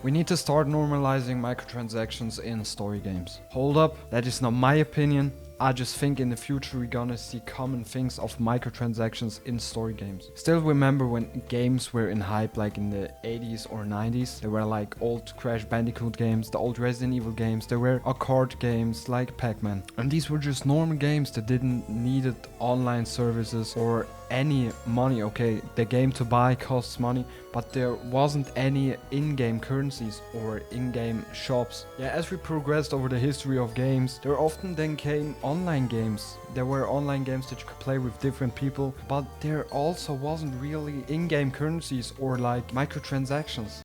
We need to start normalizing microtransactions in story games. Hold up, that is not my opinion. I just think in the future we're gonna see common things of microtransactions in story games. Still remember when games were in hype like in the 80s or 90s. There were like old Crash Bandicoot games, the old Resident Evil games, there were card games like Pac-Man. And these were just normal games that didn't needed online services or any money. Okay, the game to buy costs money, but there wasn't any in-game currencies or in-game shops. Yeah, as we progressed over the history of games, there often then came online games. There were online games that you could play with different people, but there also wasn't really in-game currencies or like microtransactions.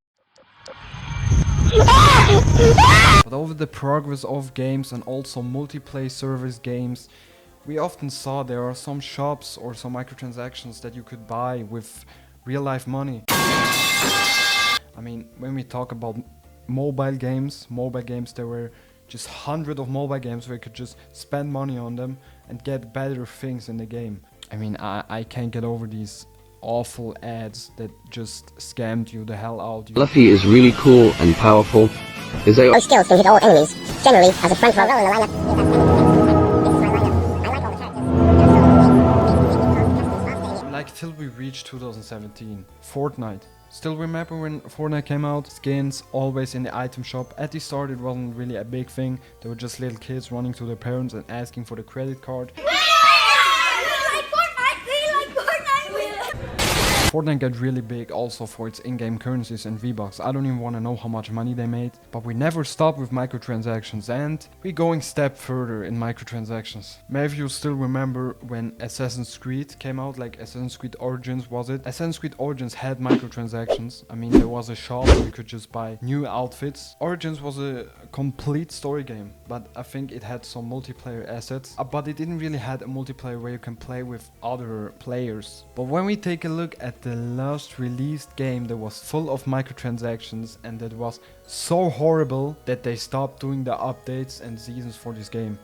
But over the progress of games and also multiplayer service games, we often saw there are some shops or some microtransactions that you could buy with real life money. I mean, when we talk about mobile games, there were just hundreds of mobile games where you could just spend money on them and get better things in the game. I mean, I can't get over these awful ads that just scammed you the hell out. Luffy is really cool and powerful. His Those skills can hit all enemies. Generally, as a front row in the lineup. Like till we reached 2017, Fortnite. Still remember when Fortnite came out? Skins always in the item shop. At the start it wasn't really a big thing. There were just little kids running to their parents and asking for the credit card. Fortnite got really big also for its in-game currencies and V-Bucks. I don't even want to know how much money they made. But we never stopped with microtransactions and we're going step further in microtransactions. Maybe if you still remember when Assassin's Creed came out, like Assassin's Creed Origins was it? Assassin's Creed Origins had microtransactions. I mean, there was a shop where you could just buy new outfits. Origins was a complete story game, but I think it had some multiplayer assets. But it didn't really have a multiplayer where you can play with other players. But when we take a look at the last released game that was full of microtransactions and that was so horrible that they stopped doing the updates and seasons for this game.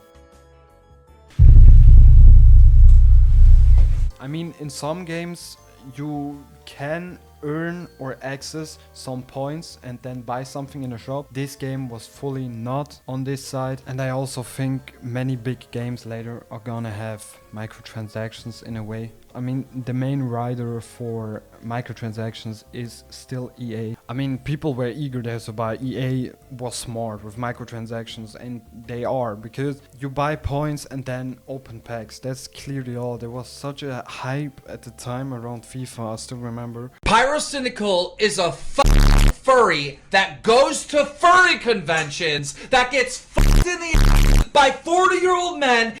I mean, in some games you can earn or access some points and then buy something in a shop. This game was fully not on this side, and I also think many big games later are gonna have microtransactions in a way. I mean, the main rider for microtransactions is still EA. I mean, people were eager there to buy. EA was smart with microtransactions, and they are, because you buy points and then open packs. That's clearly all. There was such a hype at the time around FIFA, I still remember. Pyrocynical is a furry that goes to furry conventions that gets fucked in the by 40-year-old men.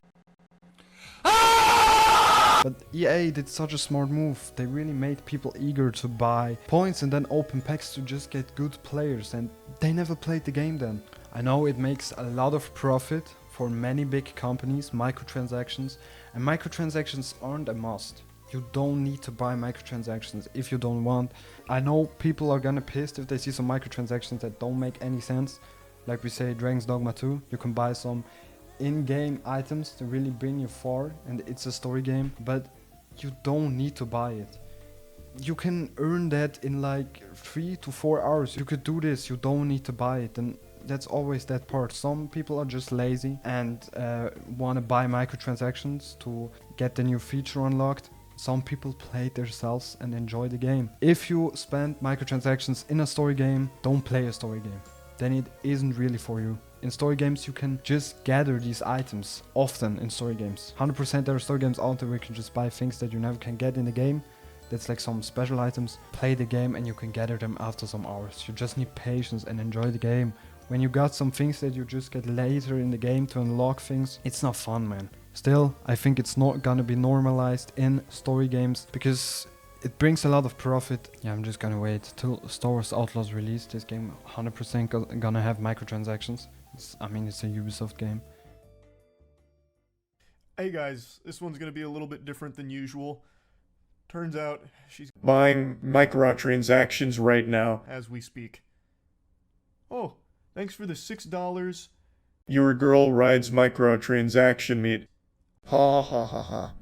But EA did such a smart move. They really made people eager to buy points and then open packs to just get good players, and they never played the game then. I know it makes a lot of profit for many big companies, microtransactions, and microtransactions aren't a must. You don't need to buy microtransactions if you don't want. I know people are gonna pissed if they see some microtransactions that don't make any sense. Like we say Dragon's Dogma 2, you can buy some in-game items to really bring you far, and it's a story game, but you don't need to buy it. You can earn that in like 3 to 4 hours. You could do this, you don't need to buy it, and that's always that part. Some people are just lazy and want to buy microtransactions to get the new feature unlocked. Some people play it themselves and enjoy the game. If you spend microtransactions in a story game, don't play a story game. Then it isn't really for you. In story games you can just gather these items often in story games. 100% there are story games out there where you can just buy things that you never can get in the game. That's like some special items. Play the game and you can gather them after some hours. You just need patience and enjoy the game. When you got some things that you just get later in the game to unlock things, it's not fun, man. Still, I think it's not gonna be normalized in story games because it brings a lot of profit. Yeah, I'm just gonna wait till Star Wars Outlaws release. This game 100% gonna have microtransactions. I mean, it's a Ubisoft game. Hey guys, this one's gonna be a little bit different than usual. Turns out she's buying microtransactions right now as we speak. Oh, thanks for the $6. Your girl rides microtransaction meat. Ha ha ha ha.